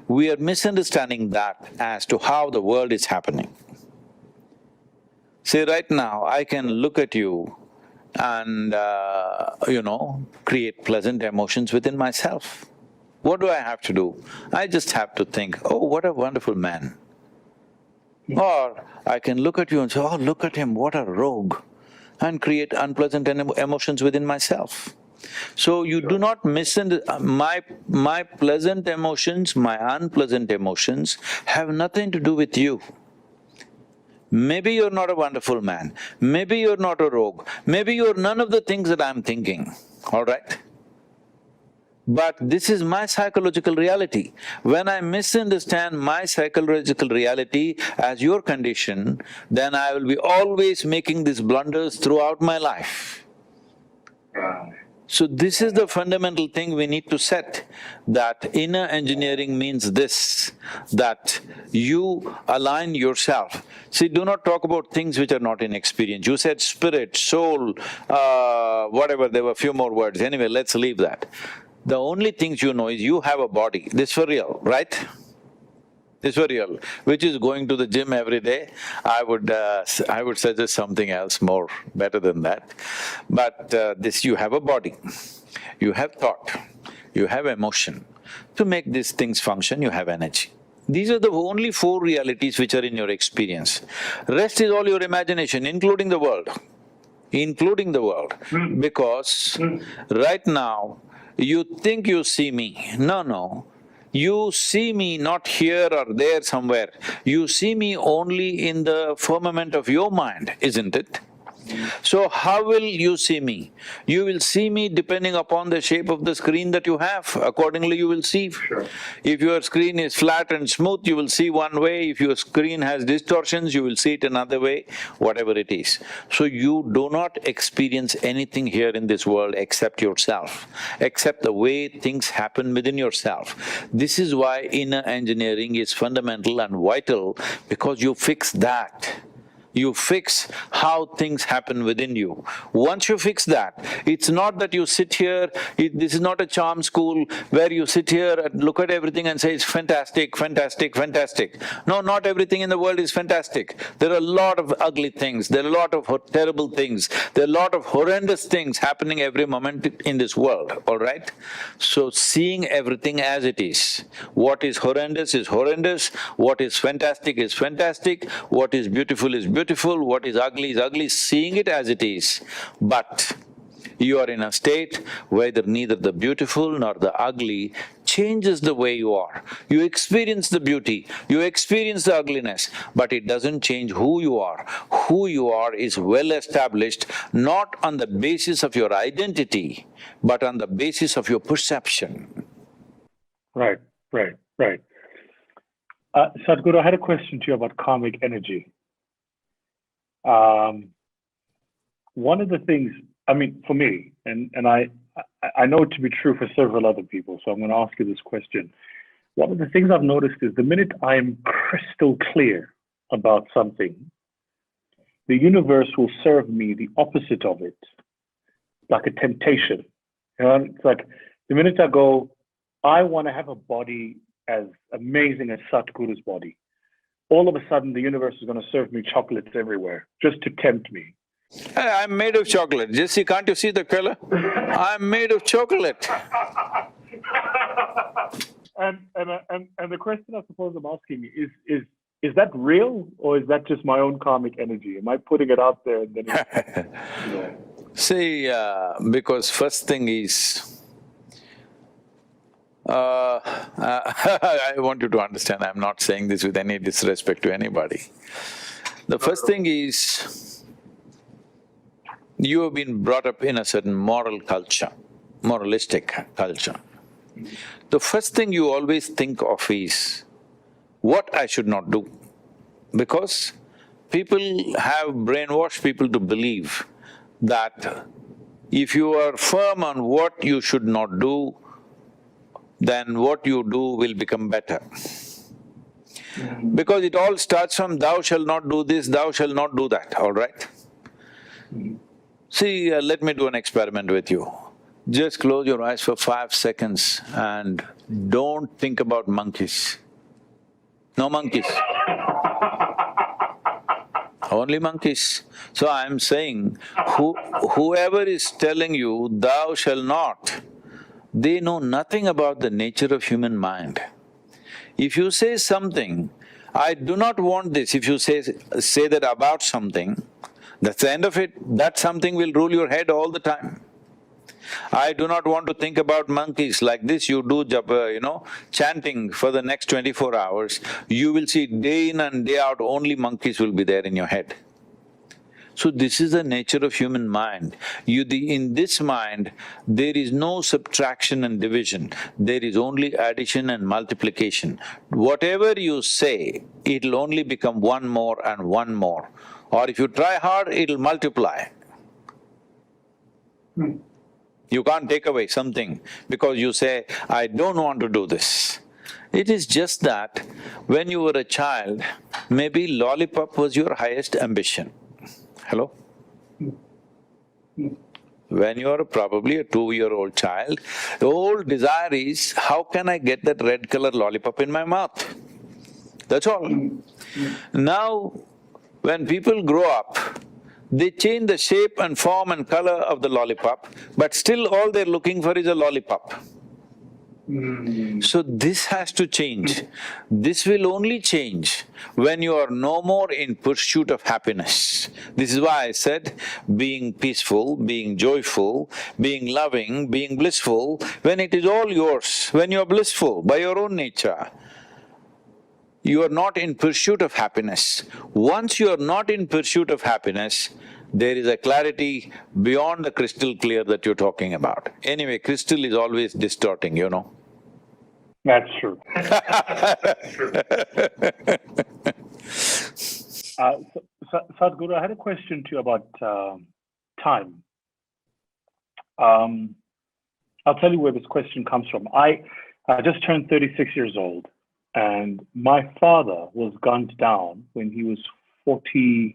we are misunderstanding that as to how the world is happening. See, right now, I can look at you and, create pleasant emotions within myself. What do I have to do? I just have to think, oh, what a wonderful man. Or I can look at you and say, oh, look at him, what a rogue, and create unpleasant emotions within myself. So you do not misunderstand… my pleasant emotions, my unpleasant emotions have nothing to do with you. Maybe you're not a wonderful man, maybe you're not a rogue, maybe you're none of the things that I'm thinking, all right? But this is my psychological reality. When I misunderstand my psychological reality as your condition, then I will be always making these blunders throughout my life. So this is the fundamental thing we need to set, that inner engineering means this, that you align yourself. See, do not talk about things which are not in experience. You said spirit, soul, whatever, there were a few more words. Anyway, let's leave that. The only things you know is you have a body, this for real, right? This for real, which is going to the gym every day. I would suggest something else more better than that. But this, you have a body, you have thought, you have emotion. To make these things function, you have energy. These are the only four realities which are in your experience. Rest is all your imagination, including the world. Including the world. Because right now, you think you see me. No, no. You see me not here or there somewhere. You see me only in the firmament of your mind, isn't it? So how will you see me? You will see me depending upon the shape of the screen that you have, accordingly you will see. Sure. If your screen is flat and smooth, you will see one way. If your screen has distortions, you will see it another way, whatever it is. So you do not experience anything here in this world except yourself, except the way things happen within yourself. This is why inner engineering is fundamental and vital, because you fix that. You fix how things happen within you. Once you fix that, it's not that you sit here, this is not a charm school where you sit here and look at everything and say, it's fantastic, fantastic, fantastic. No, not everything in the world is fantastic. There are a lot of ugly things, there are a lot of terrible things, there are a lot of horrendous things happening every moment in this world, all right? So seeing everything as it is. What is horrendous, what is fantastic, what is beautiful, what is ugly, seeing it as it is. But you are in a state where neither the beautiful nor the ugly changes the way you are. You experience the beauty, you experience the ugliness, but it doesn't change who you are. Who you are is well established, not on the basis of your identity, but on the basis of your perception. Right. Sadhguru, I had a question to you about karmic energy. One of the things, I mean, for me, and I know it to be true for several other people, so I'm going to ask you this question. One of the things I've noticed is the minute I'm crystal clear about something, the universe will serve me the opposite of it, like a temptation. You know, it's like the minute I go, I want to have a body as amazing as Sadhguru's body. All of a sudden, the universe is going to serve me chocolates everywhere, just to tempt me. I'm made of chocolate. Jesse, can't you see the color? I'm made of chocolate. And the question I suppose I'm asking is that real, or is that just my own karmic energy? Am I putting it out there and then you know? See, because first thing is, I want you to understand, I'm not saying this with any disrespect to anybody. The first thing is, you have been brought up in a certain moral culture, moralistic culture. The first thing you always think of is, what I should not do. Because people have brainwashed people to believe that if you are firm on what you should not do, then what you do will become better. Because it all starts from thou shalt not do this, thou shalt not do that, all right? See, let me do an experiment with you. Just close your eyes for 5 seconds and don't think about monkeys. No monkeys. Only monkeys. So I'm saying, whoever is telling you thou shalt not, they know nothing about the nature of human mind. If you say something, I do not want this, if you say that about something, that's the end of it, that something will rule your head all the time. I do not want to think about monkeys like this, you do chanting for the next 24 hours, you will see day in and day out only monkeys will be there in your head. So this is the nature of human mind. In this mind, there is no subtraction and division, there is only addition and multiplication. Whatever you say, it'll only become one more and one more. Or if you try hard, it'll multiply. You can't take away something because you say, I don't want to do this. It is just that when you were a child, maybe lollipop was your highest ambition. Hello? When you are probably a 2-year-old child, the whole desire is, how can I get that red color lollipop in my mouth? That's all. Now, when people grow up, they change the shape and form and color of the lollipop, but still all they're looking for is a lollipop. So this has to change. This will only change when you are no more in pursuit of happiness. This is why I said being peaceful, being joyful, being loving, being blissful, when it is all yours, when you are blissful by your own nature, you are not in pursuit of happiness. Once you are not in pursuit of happiness, there is a clarity beyond the crystal clear that you're talking about. Anyway, crystal is always distorting, you know. That's true. Sadhguru, I had a question to you about time. I'll tell you where this question comes from. I just turned 36 years old, and my father was gunned down when he was 42.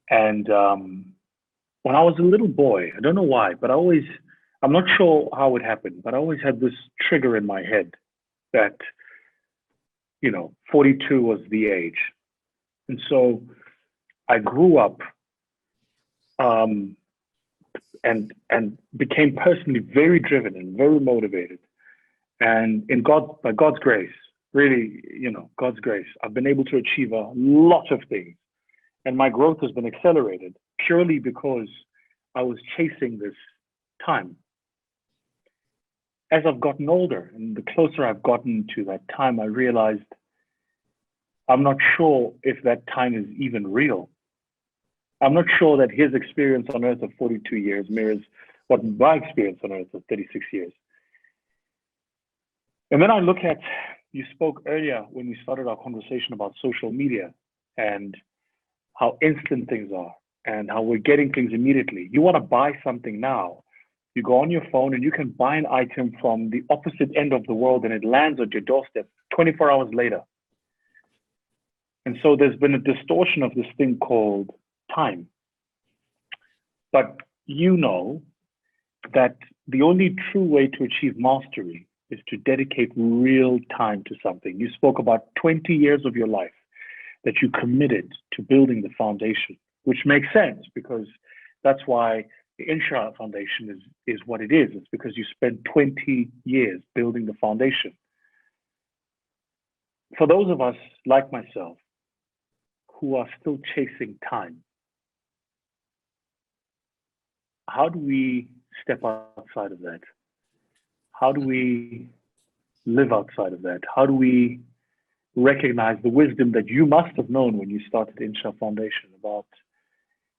And when I was a little boy, I don't know why, but I'm not sure how it happened, but I always had this trigger in my head that, 42 was the age. And so I grew up and became personally very driven and very motivated. And by God's grace, really, God's grace, I've been able to achieve a lot of things. And my growth has been accelerated purely because I was chasing this time. As I've gotten older and the closer I've gotten to that time, I realized I'm not sure if that time is even real. I'm not sure that his experience on earth of 42 years mirrors what my experience on earth of 36 years. And then I look at, you spoke earlier when we started our conversation about social media and how instant things are and how we're getting things immediately. You want to buy something now, you go on your phone and you can buy an item from the opposite end of the world and it lands at your doorstep 24 hours later. And so there's been a distortion of this thing called time. But you know that the only true way to achieve mastery is to dedicate real time to something. You spoke about 20 years of your life that you committed to building the foundation, which makes sense because that's why the Insha Foundation is what it is. It's because you spent 20 years building the foundation. For those of us like myself who are still chasing time, how do we step outside of that? How do we live outside of that? How do we recognize the wisdom that you must have known when you started Insha Foundation about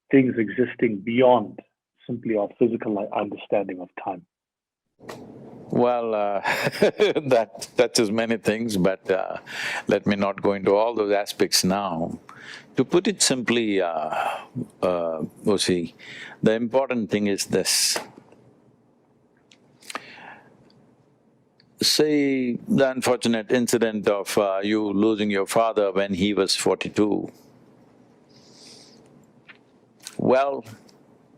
things existing beyond simply our physical understanding of time? Well, that touches many things, but let me not go into all those aspects now. To put it simply, Vusi, the important thing is this. Say the unfortunate incident of you losing your father when he was 42. Well,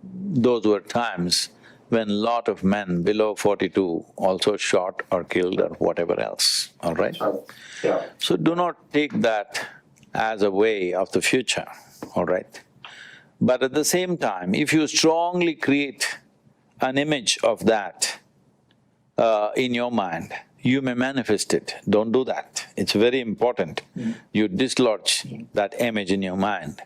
those were times when lot of men below 42 also shot or killed or whatever else, all right? Yeah. So do not take that as a way of the future, all right? But at the same time, if you strongly create an image of that in your mind, you may manifest it. Don't do that. It's very important. You dislodge that image in your mind,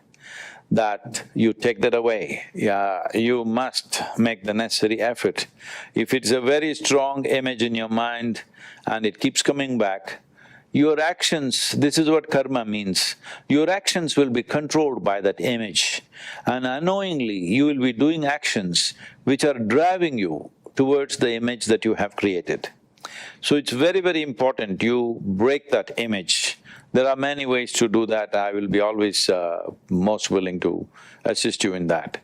that you take that away. Yeah, you must make the necessary effort. If it's a very strong image in your mind and it keeps coming back, your actions, this is what karma means, your actions will be controlled by that image. And unknowingly, you will be doing actions which are driving you towards the image that you have created. So it's very, very important you break that image. There are many ways to do that. I will be always most willing to assist you in that.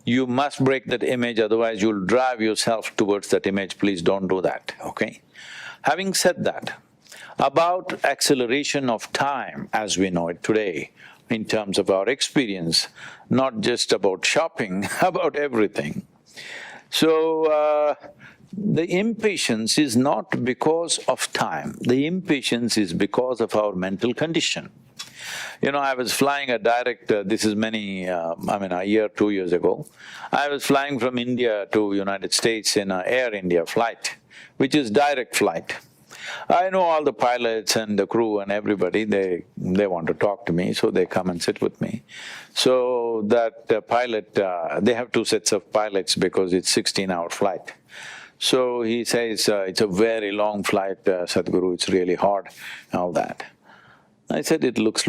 You must break that image, otherwise you'll drive yourself towards that image. Please don't do that, okay? Having said that, about acceleration of time as we know it today, in terms of our experience, not just about shopping, about everything. So, the impatience is not because of time, the impatience is because of our mental condition. You know, I was flying a direct, this is a year, 2 years ago, I was flying from India to United States in a Air India flight, which is direct flight. I know all the pilots and the crew and everybody, they want to talk to me, so they come and sit with me. So that pilot, they have two sets of pilots because it's 16-hour flight. So he says, it's a very long flight, Sadhguru, it's really hard, all that. I said, it looks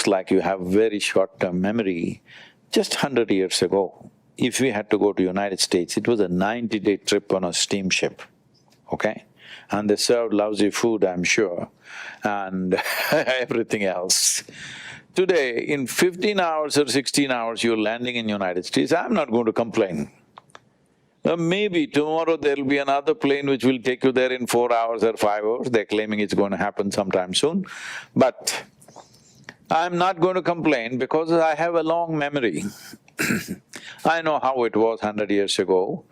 like you have very short-term memory. Just 100 years ago, if we had to go to United States, it was a 90-day trip on a steamship, okay? And they served lousy food, I'm sure, and everything else. Today, in 15 hours or 16 hours, you're landing in United States, I'm not going to complain. Maybe tomorrow there'll be another plane which will take you there in 4 hours or 5 hours, they're claiming it's going to happen sometime soon. But I'm not going to complain because I have a long memory. I know how it was 100 years ago.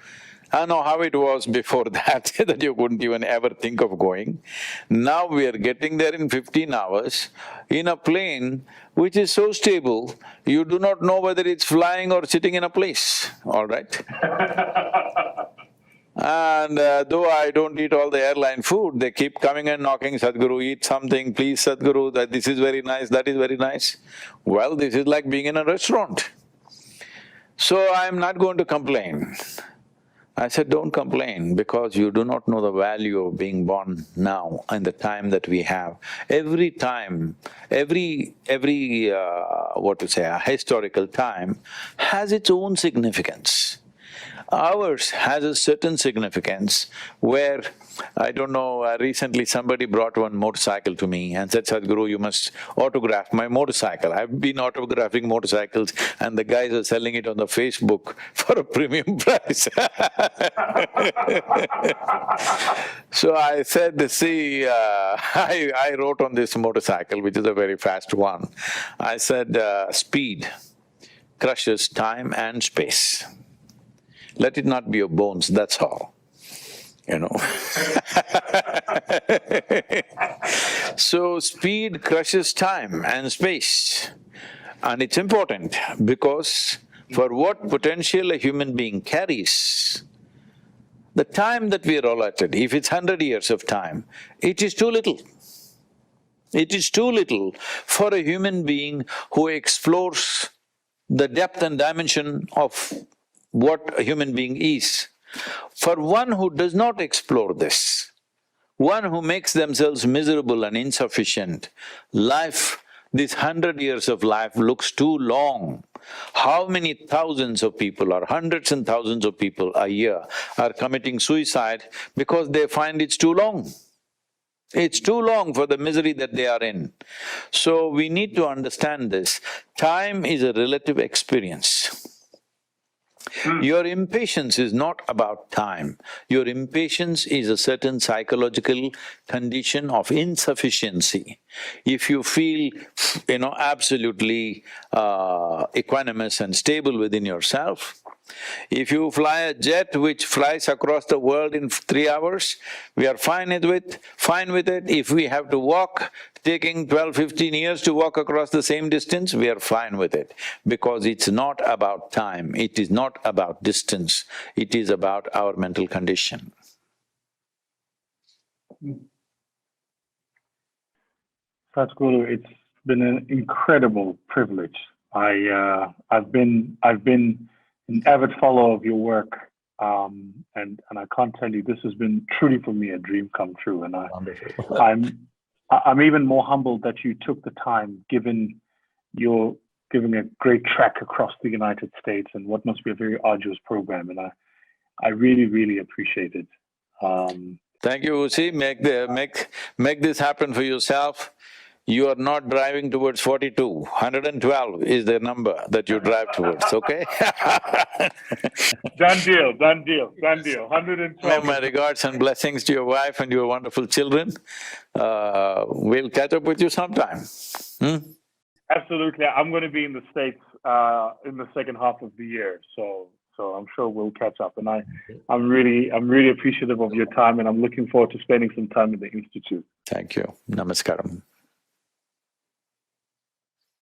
I know how it was before that, that you couldn't even ever think of going. Now we are getting there in 15 hours in a plane which is so stable, you do not know whether it's flying or sitting in a place, all right? And though I don't eat all the airline food, they keep coming and knocking, Sadhguru, eat something, please Sadhguru, that this is very nice, that is very nice. Well, this is like being in a restaurant. So I'm not going to complain. I said, don't complain because you do not know the value of being born now and the time that we have. Every time, historical time has its own significance. Ours has a certain significance where, I don't know, recently somebody brought one motorcycle to me and said, Sadhguru, you must autograph my motorcycle. I've been autographing motorcycles and the guys are selling it on the Facebook for a premium price. So I said, see, I wrote on this motorcycle, which is a very fast one, I said, speed crushes time and space. Let it not be your bones, that's all, you know. So speed crushes time and space, and it's important because for what potential a human being carries, the time that we are allotted, if it's 100 years of time, it is too little. It is too little for a human being who explores the depth and dimension of what a human being is. For one who does not explore this, one who makes themselves miserable and insufficient, life, this 100 years of life looks too long. How many thousands of people or hundreds and thousands of people a year are committing suicide because they find it's too long? It's too long for the misery that they are in. So we need to understand this. Time is a relative experience. Your impatience is not about time. Your impatience is a certain psychological condition of insufficiency. If you feel, absolutely equanimous and stable within yourself, if you fly a jet which flies across the world in 3 hours, we are fine with it. If we have to walk, taking 12-15 years to walk across the same distance, we are fine with it. Because it's not about time, it is not about distance, it is about our mental condition. Sadhguru, it's been an incredible privilege. I've been an avid follower of your work, and I can't tell you, this has been truly for me a dream come true. And I'm even more humbled that you took the time, given you're giving a great trek across the United States and what must be a very arduous program. And I really, really appreciate it. Thank you, Vusi. Make this happen for yourself. You are not driving towards 42. 112 is the number that you drive towards, okay? Done deal, done deal, done deal. 112. My regards and blessings to your wife and your wonderful children. We'll catch up with you sometime. Absolutely. I'm going to be in the States in the second half of the year, so I'm sure we'll catch up. And I'm really appreciative of your time, and I'm looking forward to spending some time in the Institute. Thank you. Namaskaram.